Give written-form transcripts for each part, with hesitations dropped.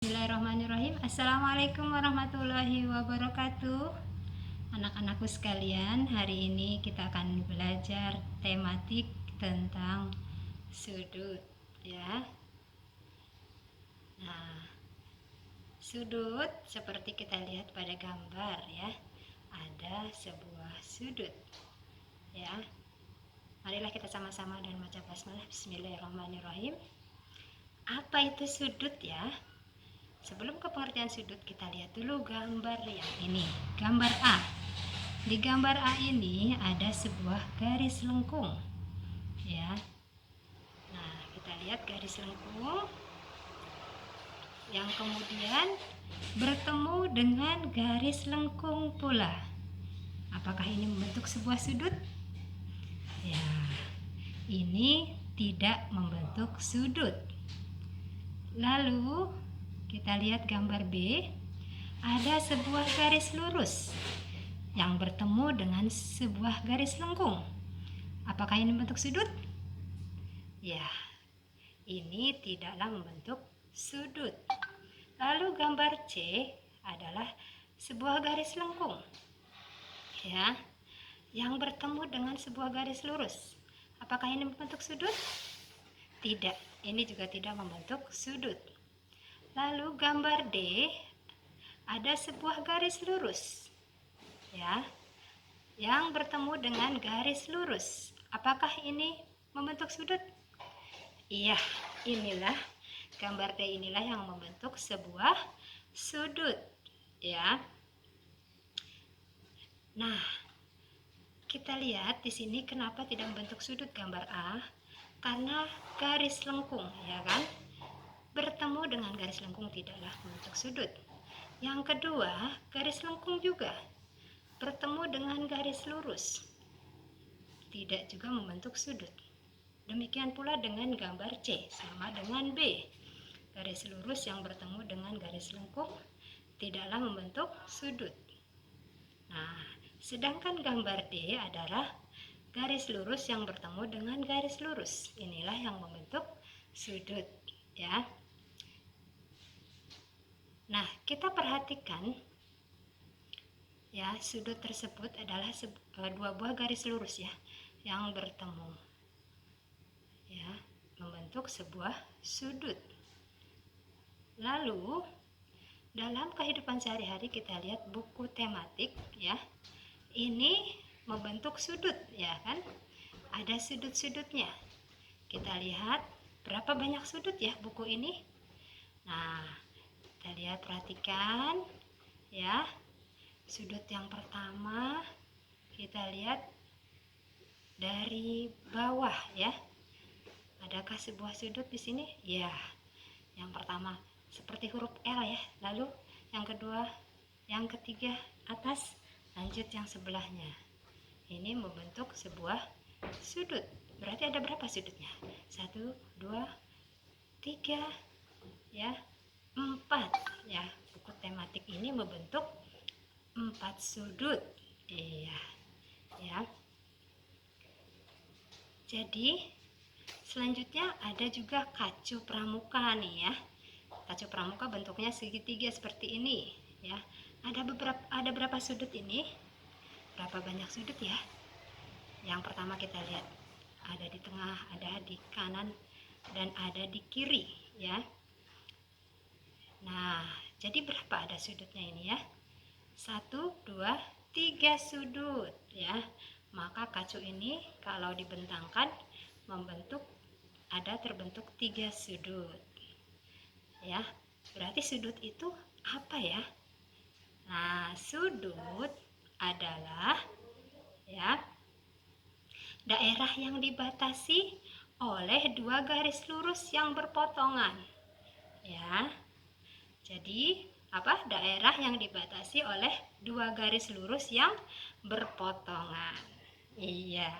Bismillahirrahmanirrahim. Assalamualaikum warahmatullahi wabarakatuh. Anak-anakku sekalian, hari ini kita akan belajar tematik tentang sudut, ya. Nah, sudut seperti kita lihat pada gambar, ya. Ada sebuah sudut, ya. Marilah kita sama-sama dan baca basmalah. Bismillahirrahmanirrahim. Apa itu sudut, ya? Sebelum ke pengertian sudut, kita lihat dulu gambar yang ini. Gambar A. Di gambar A ini ada sebuah garis lengkung, ya. Nah, kita lihat garis lengkung yang kemudian bertemu dengan garis lengkung pula. Apakah ini membentuk sebuah sudut? Ya, ini tidak membentuk sudut. Lalu kita lihat gambar B, ada sebuah garis lurus yang bertemu dengan sebuah garis lengkung. Apakah ini membentuk sudut? Ya, ini tidaklah membentuk sudut. Lalu gambar C adalah sebuah garis lengkung, ya, yang bertemu dengan sebuah garis lurus. Apakah ini membentuk sudut? Tidak, ini juga tidak membentuk sudut. Lalu gambar D ada sebuah garis lurus, ya, yang bertemu dengan garis lurus. Apakah ini membentuk sudut? Iya, inilah gambar D, inilah yang membentuk sebuah sudut, ya. Nah, kita lihat di sini kenapa tidak membentuk sudut gambar A? Karena garis lengkung, ya kan? Bertemu dengan garis lengkung tidaklah membentuk sudut. Yang kedua, garis lengkung juga bertemu dengan garis lurus, tidak juga membentuk sudut. Demikian pula dengan gambar C, sama dengan B. Garis lurus yang bertemu dengan garis lengkung tidaklah membentuk sudut. Nah, sedangkan gambar D adalah garis lurus yang bertemu dengan garis lurus. Inilah yang membentuk sudut, ya. Nah, kita perhatikan, ya, sudut tersebut adalah dua buah garis lurus, ya, yang bertemu, ya, membentuk sebuah sudut. Lalu dalam kehidupan sehari-hari kita lihat buku tematik, ya, ini membentuk sudut, ya kan? Ada sudut-sudutnya. Kita lihat berapa banyak sudut, ya, buku ini. Nah, kita lihat, perhatikan, ya. Sudut yang pertama kita lihat dari bawah, ya. Adakah sebuah sudut di sini? Ya. Yang pertama seperti huruf L, ya. Lalu yang kedua, yang ketiga atas, lanjut yang sebelahnya. Ini membentuk sebuah sudut. Berarti ada berapa sudutnya? 1, 2, 3, ya, 4, ya. Buku tematik ini membentuk 4 sudut. Iya, ya. Jadi selanjutnya ada juga kacu pramuka nih, ya. Kacu pramuka bentuknya segitiga seperti ini, ya. Ada berapa sudut ini? Berapa banyak sudut, ya? Yang pertama kita lihat ada di tengah, ada di kanan, dan ada di kiri, ya. Nah, jadi berapa ada sudutnya ini, ya? 1, 2, 3 sudut, ya. Maka kacu ini kalau dibentangkan terbentuk 3 sudut, ya. Berarti sudut itu apa, ya? Nah, sudut adalah, ya, daerah yang dibatasi oleh dua garis lurus yang berpotongan, ya. Jadi apa? Daerah yang dibatasi oleh dua garis lurus yang berpotongan. Iya,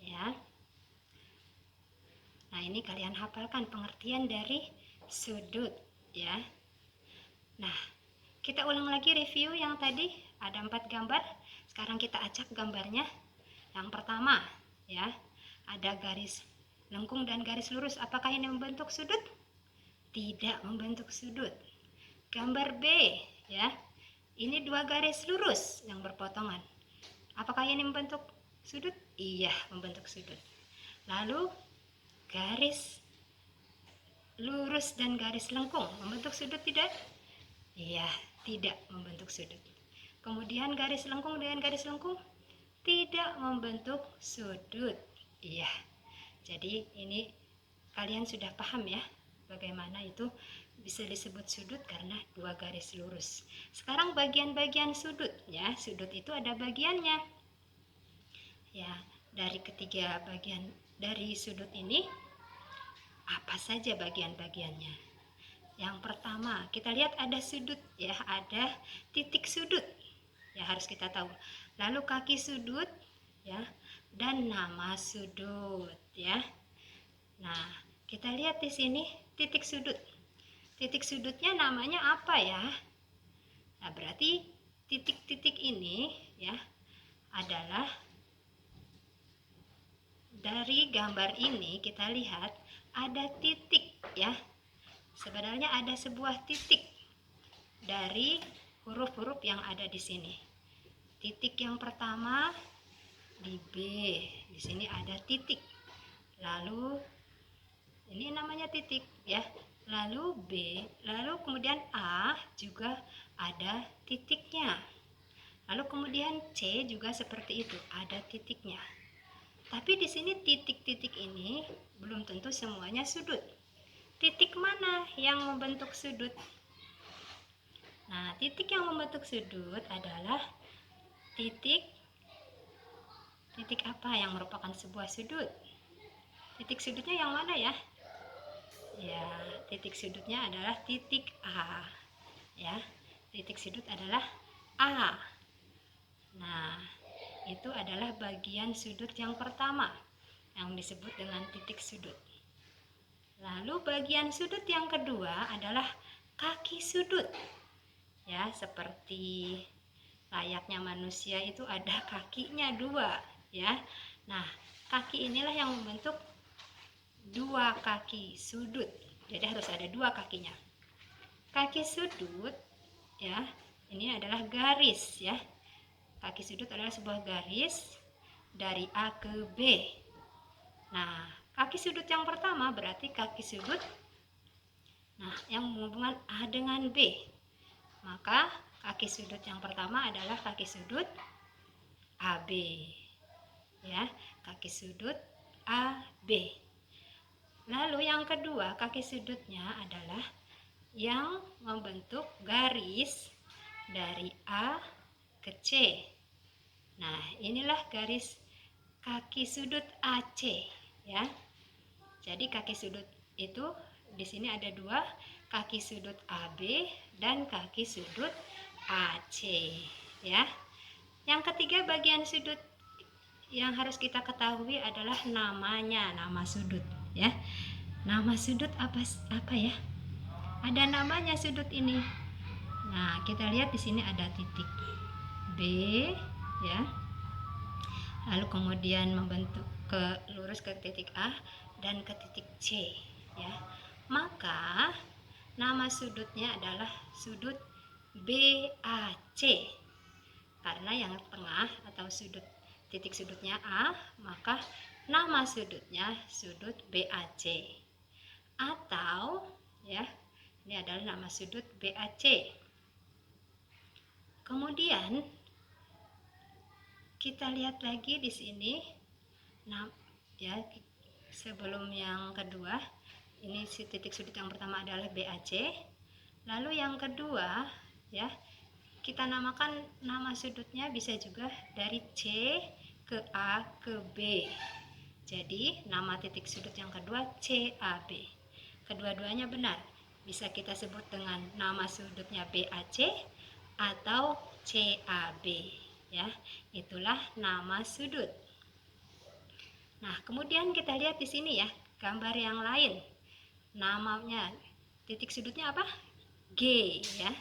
ya. Nah, ini kalian hafalkan pengertian dari sudut, ya. Nah, kita ulang lagi review yang tadi. Ada 4 gambar. Sekarang kita acak gambarnya. Yang pertama, ya, ada garis lengkung dan garis lurus. Apakah ini membentuk sudut? tidak membentuk sudut. Gambar B, ya. Ini dua garis lurus yang berpotongan. Apakah ini membentuk sudut? Iya, membentuk sudut. Lalu garis lurus dan garis lengkung membentuk sudut tidak? Iya, tidak membentuk sudut. Kemudian garis lengkung dengan garis lengkung tidak membentuk sudut. Iya. Jadi ini kalian sudah paham ya bagaimana itu bisa disebut sudut karena dua garis lurus. Sekarang bagian-bagian sudut ya. Sudut itu ada bagiannya. Ya, dari ketiga bagian dari sudut ini apa saja bagian-bagiannya? Yang pertama, kita lihat ada sudut ya, ada titik sudut. Ya, harus kita tahu. Lalu kaki sudut ya, dan nama sudut ya. Nah, kita lihat di sini titik sudut. Titik sudutnya namanya apa ya? Nah, berarti titik-titik ini ya adalah dari gambar ini kita lihat ada titik ya. Sebenarnya ada sebuah titik dari huruf-huruf yang ada di sini. Titik yang pertama di B, di sini ada titik. Lalu ini namanya titik ya. Lalu B, lalu kemudian A juga ada titiknya. Lalu kemudian C juga seperti itu, ada titiknya. Tapi di sini titik-titik ini belum tentu semuanya sudut. Titik mana yang membentuk sudut? Nah, titik yang membentuk sudut adalah titik apa yang merupakan sebuah sudut? Titik sudutnya yang mana ya? Ya, titik sudutnya adalah titik A. Ya, titik sudut adalah A. Nah, itu adalah bagian sudut yang pertama yang disebut dengan titik sudut. Lalu bagian sudut yang kedua adalah kaki sudut. Ya, seperti layaknya manusia itu ada kakinya dua, ya. Nah, kaki inilah yang membentuk dua kaki sudut. Jadi harus ada dua kakinya. Kaki sudut ya, ini adalah garis ya. Kaki sudut adalah sebuah garis dari A ke B. Nah, kaki sudut yang pertama berarti kaki sudut yang menghubungkan A dengan B. Maka kaki sudut yang pertama adalah kaki sudut AB. Ya, kaki sudut AB. Lalu yang kedua, kaki sudutnya adalah yang membentuk garis dari A ke C. Nah, inilah garis kaki sudut AC ya. Jadi kaki sudut itu di sini ada dua, kaki sudut AB dan kaki sudut AC ya. Yang ketiga bagian sudut yang harus kita ketahui adalah namanya, nama sudut ya. Nama sudut apa ya? Ada namanya sudut ini. Nah, kita lihat di sini ada titik B ya. Lalu kemudian membentuk lurus ke titik A dan ke titik C ya. Maka nama sudutnya adalah sudut BAC. Karena yang tengah atau sudut titik sudutnya A, maka nama sudutnya sudut BAC. Atau ya, ini adalah nama sudut BAC. Kemudian kita lihat lagi di sini, nah ya, sebelum yang kedua, ini si titik sudut yang pertama adalah BAC. Lalu yang kedua ya, kita namakan nama sudutnya bisa juga dari C ke A ke B. Jadi nama titik sudut yang kedua CAB. Kedua-duanya benar. Bisa kita sebut dengan nama sudutnya BAC atau CAB ya. Itulah nama sudut. Nah, kemudian kita lihat di sini ya, gambar yang lain. Namanya titik sudutnya apa? G ya.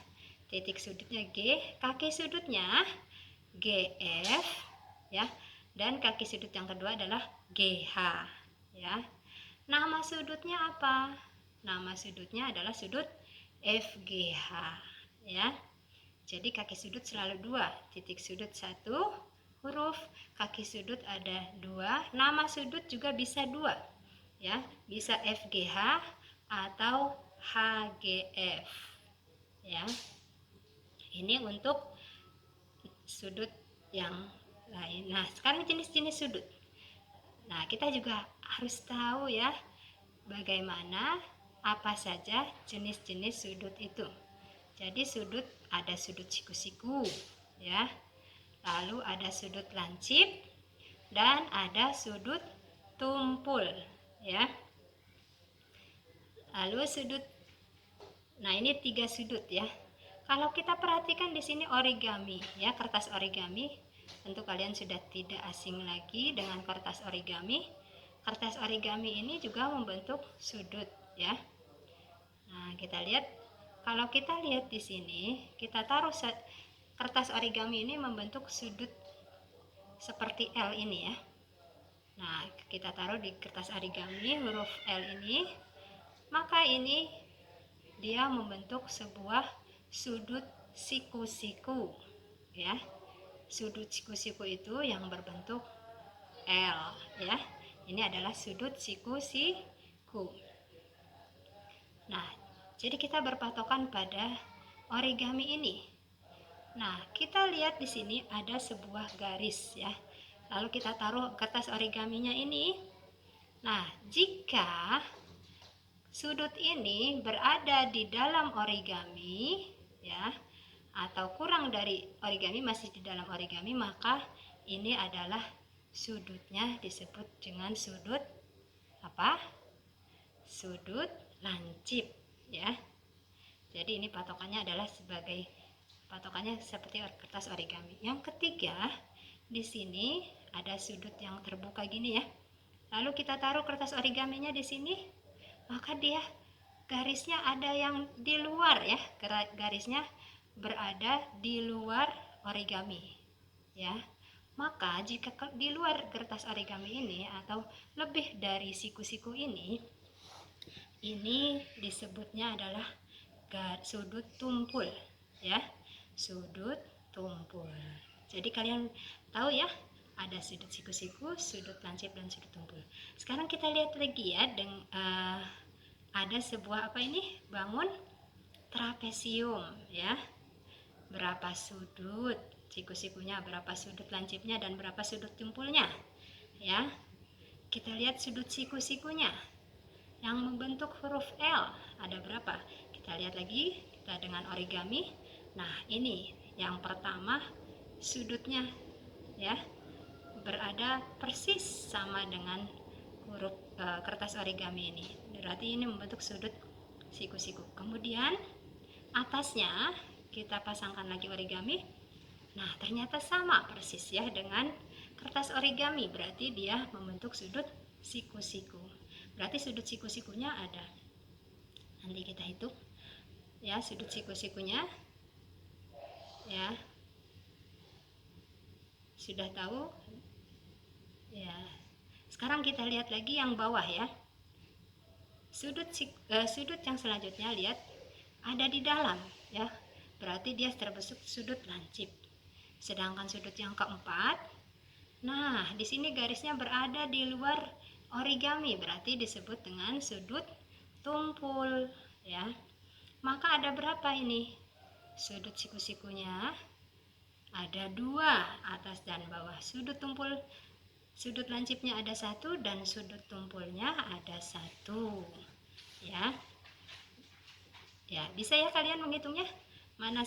Titik sudutnya G, kaki sudutnya GF ya. Dan kaki sudut yang kedua adalah GH ya. Nama sudutnya apa? nama sudutnya adalah sudut FGH, ya. Jadi kaki sudut selalu 2, titik sudut 1 huruf, kaki sudut ada 2, nama sudut juga bisa 2, ya, bisa FGH atau HGF, ya. Ini untuk sudut yang lain. Nah, sekarang jenis-jenis sudut. Nah, kita juga harus tahu ya bagaimana apa saja jenis-jenis sudut itu. Jadi sudut ada sudut siku-siku, ya. Lalu ada sudut lancip dan ada sudut tumpul, ya. Lalu sudut, nah ini 3 sudut ya. Kalau kita perhatikan di sini origami, ya, kertas origami. Tentu kalian sudah tidak asing lagi dengan kertas origami. Kertas origami ini juga membentuk sudut, ya. Nah, kita lihat, kalau kita lihat di sini, kita taruh kertas origami ini membentuk sudut seperti L ini, ya. Nah, kita taruh di kertas origami huruf L ini, maka ini dia membentuk sebuah sudut siku-siku, ya. Sudut siku-siku itu yang berbentuk L, ya. Ini adalah sudut siku-siku. Nah, jadi kita berpatokan pada origami ini. Nah, kita lihat di sini ada sebuah garis, ya. Lalu kita taruh kertas origaminya ini. Nah, jika sudut ini berada di dalam origami, ya, atau kurang dari origami, masih di dalam origami, maka ini adalah sudutnya disebut dengan sudut apa? Sudut lancip, ya. Jadi ini patokannya adalah sebagai patokannya seperti kertas origami. Yang ketiga, di sini ada sudut yang terbuka gini, ya. Lalu kita taruh kertas origaminya di sini, maka dia garisnya ada yang di luar, ya. Garisnya berada di luar origami, ya. Maka jika di luar kertas origami ini atau lebih dari siku-siku ini disebutnya adalah sudut tumpul, ya. Sudut tumpul. Jadi kalian tahu ya, ada sudut siku-siku, sudut lancip, dan sudut tumpul. Sekarang kita lihat lagi ya, ada sebuah apa ini? Bangun trapesium, ya. Berapa sudut siku-sikunya, berapa sudut lancipnya, dan berapa sudut tumpulnya, ya. Kita lihat sudut siku-sikunya yang membentuk huruf L ada berapa? Kita lihat lagi, kita dengan origami. Nah, ini yang pertama sudutnya, ya, berada persis sama dengan huruf kertas origami ini. Berarti ini membentuk sudut siku-siku. Kemudian atasnya kita pasangkan lagi origami. Nah, ternyata sama persis ya dengan kertas origami. Berarti dia membentuk sudut siku-siku. Berarti sudut siku-sikunya ada. Nanti kita hitung ya sudut siku-sikunya. Ya. Sudah tahu? Ya. Sekarang kita lihat lagi yang bawah ya. Sudut yang selanjutnya, lihat ada di dalam ya. Berarti dia terbentuk sudut lancip. Sedangkan sudut yang keempat, nah di sini garisnya berada di luar origami, berarti disebut dengan sudut tumpul, ya. Maka ada berapa ini? Sudut siku-sikunya ada 2, atas dan bawah. Sudut tumpul, sudut lancipnya ada 1 dan sudut tumpulnya ada 1, ya. Ya, bisa ya kalian menghitungnya? Mana